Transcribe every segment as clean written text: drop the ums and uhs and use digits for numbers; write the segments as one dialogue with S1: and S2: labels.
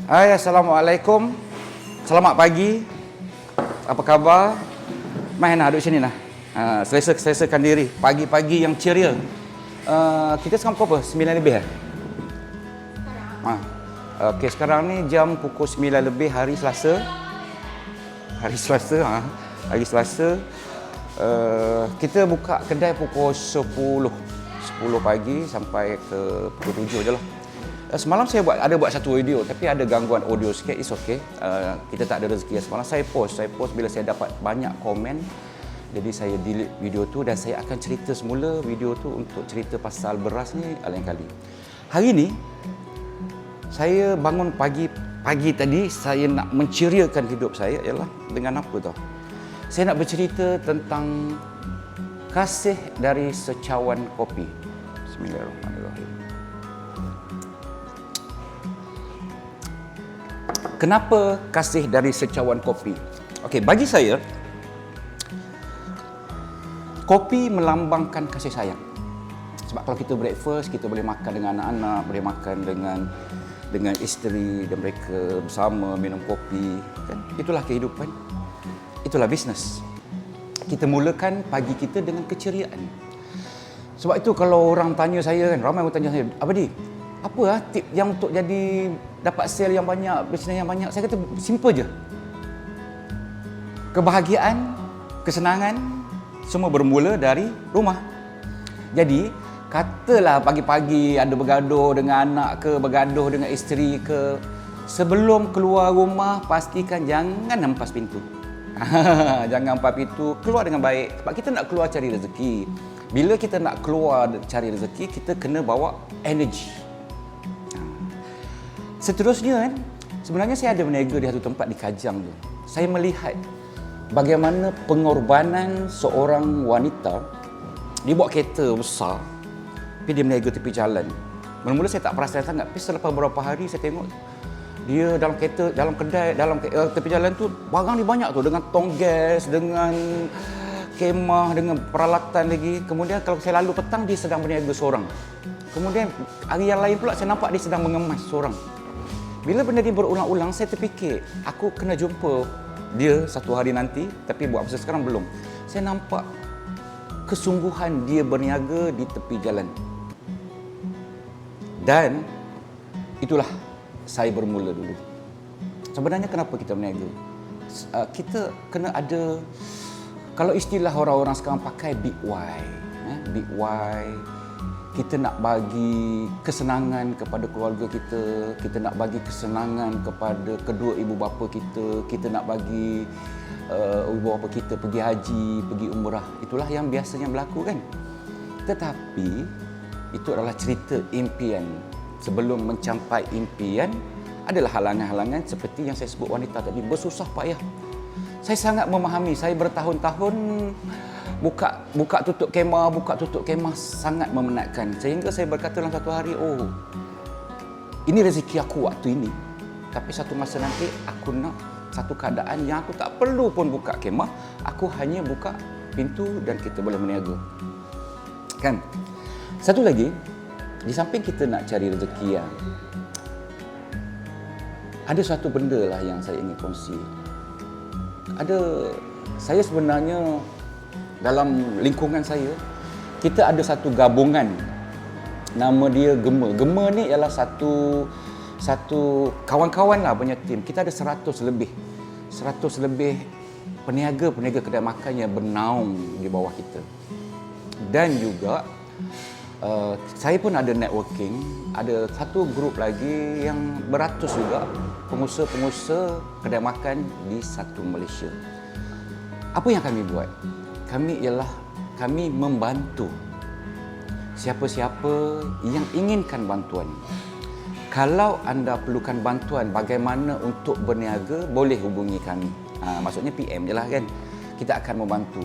S1: Hai, Assalamualaikum. Selamat pagi. Apa khabar? Main duduk sini lah. Selesa-selesakan diri. Pagi-pagi yang ceria. Kita sekarang pukul apa? 9 lebih Okey, sekarang ni jam pukul 9 lebih hari Selasa. Hari Selasa. Kita buka kedai pukul 10 pagi sampai ke pukul 7 je lah. Semalam saya buat satu video tapi ada gangguan audio sikit. It's okay. Kita tak ada rezeki. Semalam saya post bila saya dapat banyak komen. Jadi saya delete video tu dan saya akan cerita semula video tu untuk cerita pasal beras ni lain kali. Hari ni saya bangun pagi tadi, saya nak menceriakan hidup saya ialah dengan apa tau? Saya nak bercerita tentang kasih dari secawan kopi. Bismillahirrahmanirrahim. Kenapa kasih dari secawan kopi? Okey, bagi saya kopi melambangkan kasih sayang. Sebab kalau kita breakfast, kita boleh makan dengan anak-anak, boleh makan dengan isteri dan mereka bersama minum kopi, kan? Itulah kehidupan. Itulah bisnes. Kita mulakan pagi kita dengan keceriaan. Sebab itu kalau orang tanya saya kan, ramai orang tanya saya, "Abadi, apa tip yang untuk jadi dapat sale yang banyak, bisnes yang banyak?" Saya kata simple je. Kebahagiaan, kesenangan semua bermula dari rumah. Jadi, katalah pagi-pagi ada bergaduh dengan anak ke, bergaduh dengan isteri ke, sebelum keluar rumah pastikan jangan hempas pintu. Jangan hempas pintu, keluar dengan baik. Sebab kita nak keluar cari rezeki. Bila kita nak keluar cari rezeki, kita kena bawa energi. Seterusnya kan, sebenarnya saya ada berniaga di satu tempat di Kajang tu. Saya melihat bagaimana pengorbanan seorang wanita. Dia bawa kereta besar, tapi dia berniaga tepi jalan. Mula-mula saya tak perasan sangat, tapi selepas beberapa hari saya tengok dia dalam kereta, dalam kedai, tepi jalan tu barang dia banyak tu, dengan tong gas, dengan kemah, dengan peralatan lagi. Kemudian kalau saya lalu petang, dia sedang berniaga seorang. Kemudian hari yang lain pula saya nampak dia sedang mengemas seorang. Bila benda ni berulang-ulang, saya terfikir aku kena jumpa dia satu hari nanti, tapi buat masa sekarang belum. Saya nampak kesungguhan dia berniaga di tepi jalan. Dan itulah saya bermula dulu. Sebenarnya kenapa kita berniaga? Kita kena ada, kalau istilah orang-orang sekarang pakai big why. Big why. Kita nak bagi kesenangan kepada keluarga kita, kita nak bagi kesenangan kepada kedua ibu bapa kita, kita nak bagi ibu bapa kita pergi haji, pergi umrah. Itulah yang biasanya berlaku kan. Tetapi itu adalah cerita impian. Sebelum mencapai impian adalah halangan-halangan seperti yang saya sebut wanita tadi, bersusah payah. Saya sangat memahami, saya bertahun-tahun buka tutup kemah sangat memenatkan. Sehingga saya berkata dalam satu hari, oh, ini rezeki aku waktu ini. Tapi satu masa nanti aku nak satu keadaan yang aku tak perlu pun buka kemah, aku hanya buka pintu dan kita boleh berniaga. Kan? Satu lagi, di samping kita nak cari rezeki, ada satu benda lah yang saya ingin kongsi. Saya sebenarnya dalam lingkungan saya, kita ada satu gabungan, nama dia Gema. Gema ni ialah satu kawan-kawan lah punya tim. Kita ada 100 lebih peniaga kedai makan yang bernaung di bawah kita. Dan juga saya pun ada networking, ada satu grup lagi yang beratus juga pengusaha-pengusaha kedai makan di satu Malaysia. Apa yang kami buat? Kami membantu siapa-siapa yang inginkan bantuan. Kalau anda perlukan bantuan bagaimana untuk berniaga, boleh hubungi kami. Maksudnya PM je lah kan. Kita akan membantu.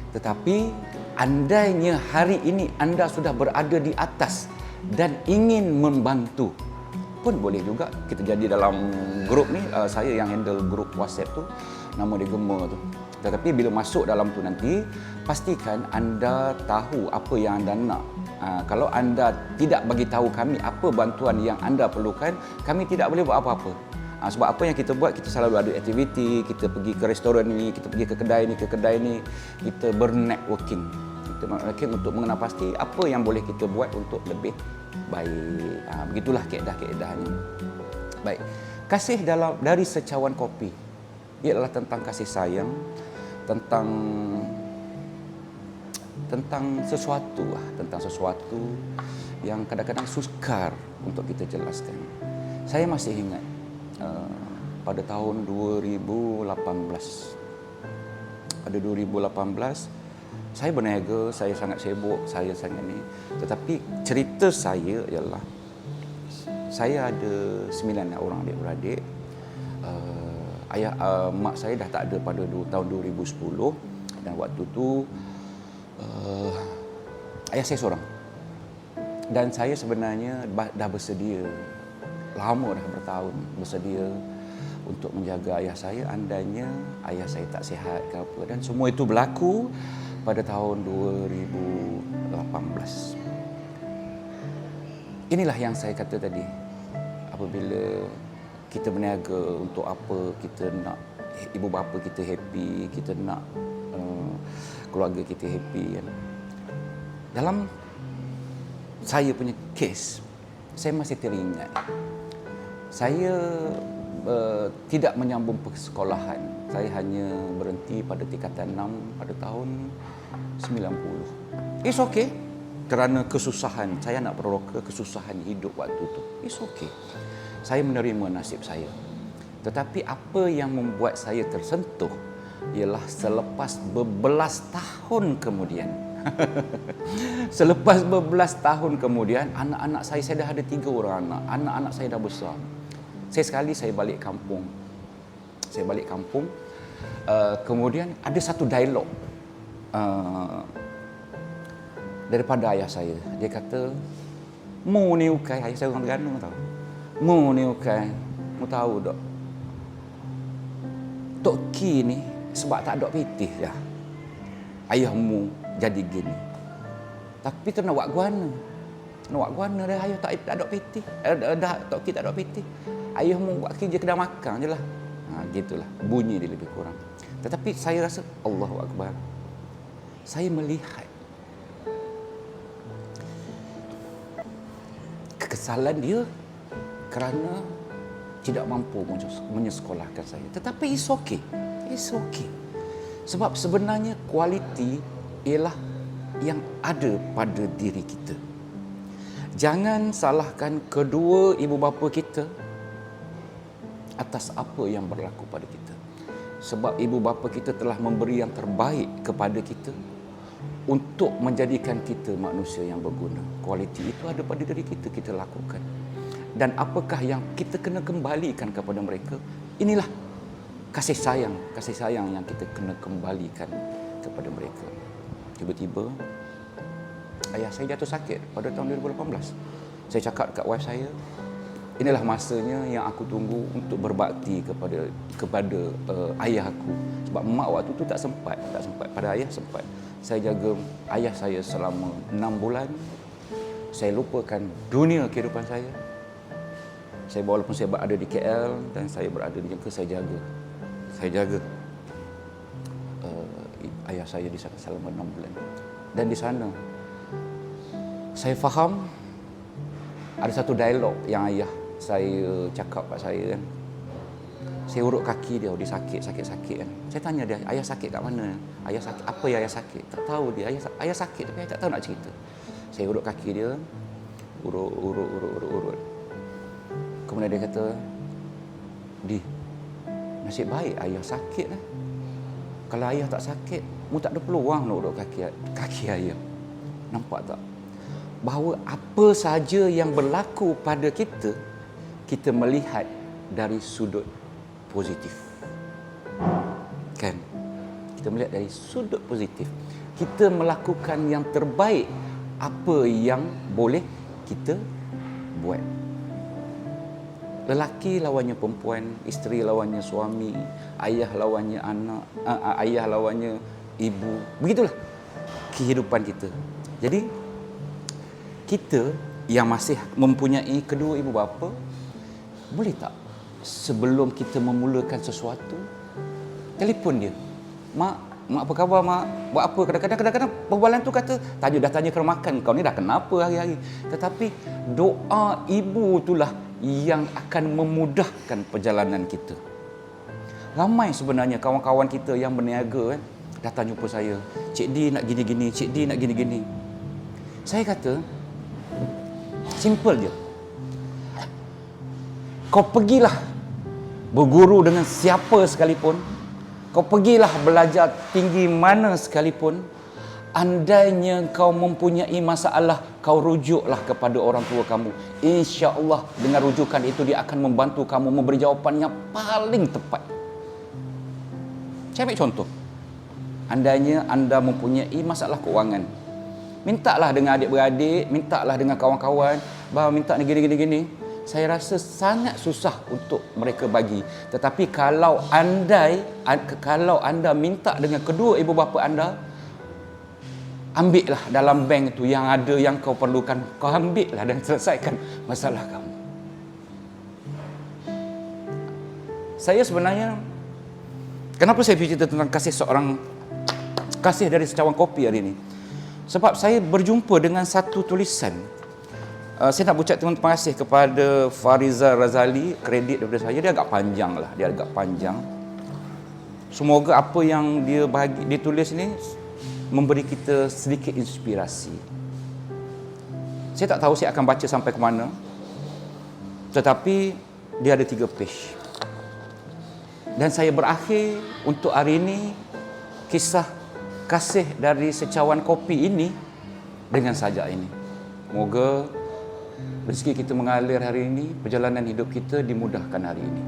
S1: Tetapi andainya hari ini anda sudah berada di atas dan ingin membantu, pun boleh juga. Kita jadi dalam grup ni, saya yang handle grup WhatsApp tu, nama dia Gema tu. Tetapi bila masuk dalam tu nanti, pastikan anda tahu apa yang anda nak. Kalau anda tidak bagi tahu kami apa bantuan yang anda perlukan, kami tidak boleh buat apa-apa. Sebab apa yang kita buat, kita selalu ada aktiviti, kita pergi ke restoran ni, kita pergi ke kedai ni, kita bernetworking. Kita bernetworking untuk mengenal pasti apa yang boleh kita buat untuk lebih baik. Begitulah kaedah-kaedahnya. Baik. Kasih dari secawan kopi ialah tentang kasih sayang, tentang sesuatu yang kadang-kadang sukar untuk kita jelaskan. Saya masih ingat pada tahun 2018. Pada 2018 saya berniaga, saya sangat sibuk, saya sangat ni. Tetapi cerita saya ialah saya ada 9 orang adik-beradik. Mak saya dah tak ada pada tahun 2010 dan waktu tu ayah saya seorang. Dan saya sebenarnya dah bersedia, lama dah bertahun bersedia untuk menjaga ayah saya andainya ayah saya tak sihat ke apa. Dan semua itu berlaku pada tahun 2018. Inilah yang saya kata tadi. Apabila kita berniaga, untuk apa kita nak ibu bapa kita happy, kita nak keluarga kita happy kan. Dalam saya punya kes, saya masih teringat saya tidak menyambung persekolahan. Saya hanya berhenti pada tingkatan 6 pada tahun 90. It's okay. Kerana kesusahan, saya nak beroka kesusahan hidup waktu tu. It's okay. Saya menerima nasib saya. Tetapi apa yang membuat saya tersentuh ialah selepas berbelas tahun kemudian. Selepas berbelas tahun kemudian, anak-anak saya dah ada 3 orang anak. Anak-anak saya dah besar. Saya balik kampung. Kemudian ada satu dialog daripada ayah saya. Dia kata, "Mu ni ukai." Ayah saya orang Terengganu tahu. "Mu ni ukai. Mu tahu tak? Tok Ki ni sebab tak ada pitih dah. Ayahmu jadi gini. Tapi tu nak buat guana. Nak buat guana dah ayah tak ada pitih. Dah Tok Ki tak ada pitih. Ayahmu buat kerja kedai makan je lah." Gitulah bunyi dia lebih kurang. Tetapi saya rasa Allahu Akbar. Saya melihat kekesalan dia kerana tidak mampu menyekolahkan saya. Tetapi it's okay. It's okay. Sebab sebenarnya kualiti ialah yang ada pada diri kita. Jangan salahkan kedua ibu bapa kita atas apa yang berlaku pada kita. Sebab ibu bapa kita telah memberi yang terbaik kepada kita untuk menjadikan kita manusia yang berguna. Kualiti itu ada pada diri kita, kita lakukan. Dan apakah yang kita kena kembalikan kepada mereka? Inilah kasih sayang yang kita kena kembalikan kepada mereka. Tiba-tiba ayah saya jatuh sakit pada tahun 2018. Saya cakap dekat wife saya, inilah masanya yang aku tunggu untuk berbakti kepada ayah aku. Sebab mak waktu tu tak sempat. Pada ayah sempat. Saya jaga ayah saya selama 6 bulan. Saya lupakan dunia kehidupan saya. Walaupun saya berada di KL dan saya berada di Jengka, saya jaga ayah saya di sana selama 6 bulan. Dan di sana saya faham ada satu dialog yang ayah saya cakap kat saya kan. Saya urut kaki dia sakit kan. Saya tanya dia, "Ayah sakit kat mana? Ayah sakit apa yang ayah sakit?" Tak tahu dia. Ayah sakit tapi ayah tak tahu nak cerita. Saya urut kaki dia, urut. Kemudian dia kata, "Di, nasib baik ayah sakit lah. Kalau ayah tak sakit, mu tak ada peluang nak urut kaki ayah." Nampak tak? Bahawa apa saja yang berlaku pada kita, kita melihat dari sudut positif. Kan? Kita melihat dari sudut positif. Kita melakukan yang terbaik apa yang boleh kita buat. Lelaki lawannya perempuan, isteri lawannya suami, ayah lawannya anak, ayah lawannya ibu. Begitulah kehidupan kita. Jadi kita yang masih mempunyai kedua ibu bapa, boleh tak sebelum kita memulakan sesuatu, telefon dia. Mak apa khabar mak? Buat apa? Kadang-kadang perbualan tu kata, dah tanya kena makan, kau ni dah kenapa hari-hari? Tetapi doa ibu itulah yang akan memudahkan perjalanan kita. Ramai sebenarnya kawan-kawan kita yang berniaga kan, datang jumpa saya, Cik D nak gini-gini, Cik D nak gini-gini. Saya kata, simple je. Kau pergilah berguru dengan siapa sekalipun, kau pergilah belajar tinggi mana sekalipun, andainya kau mempunyai masalah, kau rujuklah kepada orang tua kamu. Insya-Allah dengan rujukan itu dia akan membantu kamu memberi jawapan yang paling tepat. Saya ambil contoh. Andainya anda mempunyai masalah keuangan, mintalah dengan adik-beradik, mintalah dengan kawan-kawan, bah minta ni gini. Saya rasa sangat susah untuk mereka bagi. Tetapi kalau anda minta dengan kedua ibu bapa anda, ambillah dalam bank tu yang ada yang kau perlukan, kau ambillah dan selesaikan masalah kamu. Saya sebenarnya, kenapa saya cerita tentang kasih dari secawan kopi hari ini? Sebab saya berjumpa dengan satu tulisan. Saya nak ucap terima kasih kepada Fariza Razali, kredit daripada saya. Dia agak panjang. Semoga apa yang dia tulis ni memberi kita sedikit inspirasi. Saya tak tahu saya akan baca sampai ke mana, tetapi dia ada 3 page. Dan saya berakhir untuk hari ini kisah kasih dari secawan kopi ini dengan sajak ini. Moga rezeki kita mengalir hari ini, perjalanan hidup kita dimudahkan hari ini.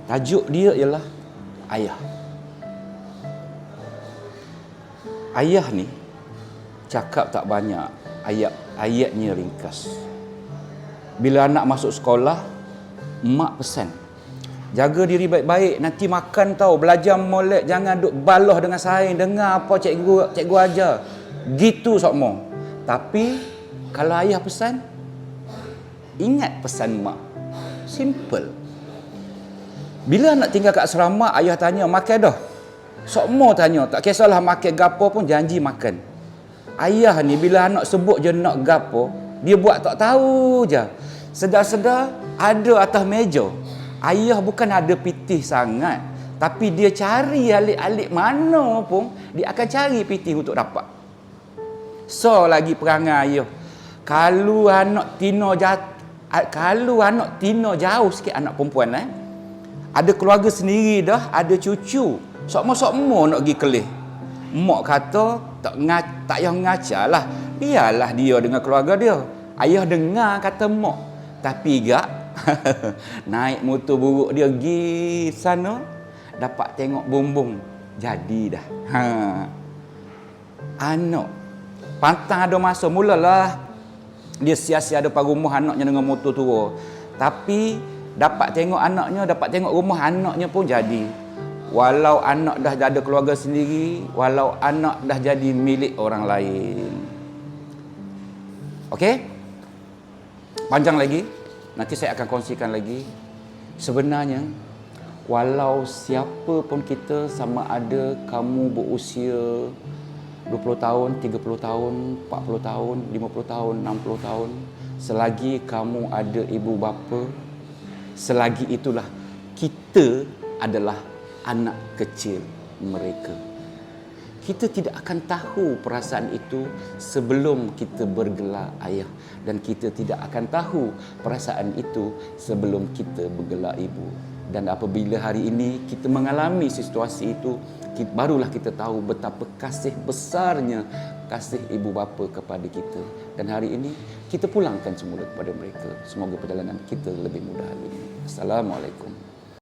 S1: Tajuk dia ialah ayah. Ayah ni cakap tak banyak, ayatnya ringkas. Bila anak masuk sekolah, mak pesan, jaga diri baik-baik, nanti makan tahu, belajar molek, jangan duk baloh dengan saing, dengar apa cikgu ajar. Gitu sokmo. Tapi kalau ayah pesan, ingat pesan mak. Simple. Bila nak tinggal kat asrama, ayah tanya, makan dah? Sokmo tanya, tak kisahlah makan gapo pun janji makan. Ayah ni bila anak sebut je nak gapo, dia buat tak tahu je. Sedar-sedar ada atas meja. Ayah bukan ada pitih sangat, tapi dia cari alik-alik mana pun, dia akan cari pitih untuk dapat. So lagi perangai ayah. Kalau anak tino jauh sikit, anak perempuan ada keluarga sendiri dah, ada cucu, sokmo nak pergi kelih. Mak kata tak payah ngacar lah, biarlah dia dengan keluarga dia. Ayah dengar kata mak, tapi gak naik motor buruk dia pergi sana, dapat tengok bumbung, jadi dah. Anak pantang ada masa mulalah dia sia-sia depan rumah anaknya dengan motor tua. Tapi dapat tengok anaknya, dapat tengok rumah anaknya pun jadi. Walau anak dah ada keluarga sendiri, walau anak dah jadi milik orang lain. Okey? Panjang lagi. Nanti saya akan kongsikan lagi. Sebenarnya, walau siapa pun kita, sama ada kamu berusia 20 tahun, 30 tahun, 40 tahun, 50 tahun, 60 tahun, selagi kamu ada ibu bapa, selagi itulah kita adalah anak kecil mereka. Kita tidak akan tahu perasaan itu sebelum kita bergelar ayah, dan kita tidak akan tahu perasaan itu sebelum kita bergelar ibu. Dan apabila hari ini kita mengalami situasi itu, barulah kita tahu betapa kasih besarnya kasih ibu bapa kepada kita. Dan hari ini kita pulangkan semula kepada mereka. Semoga perjalanan kita lebih mudah hari ini. Assalamualaikum.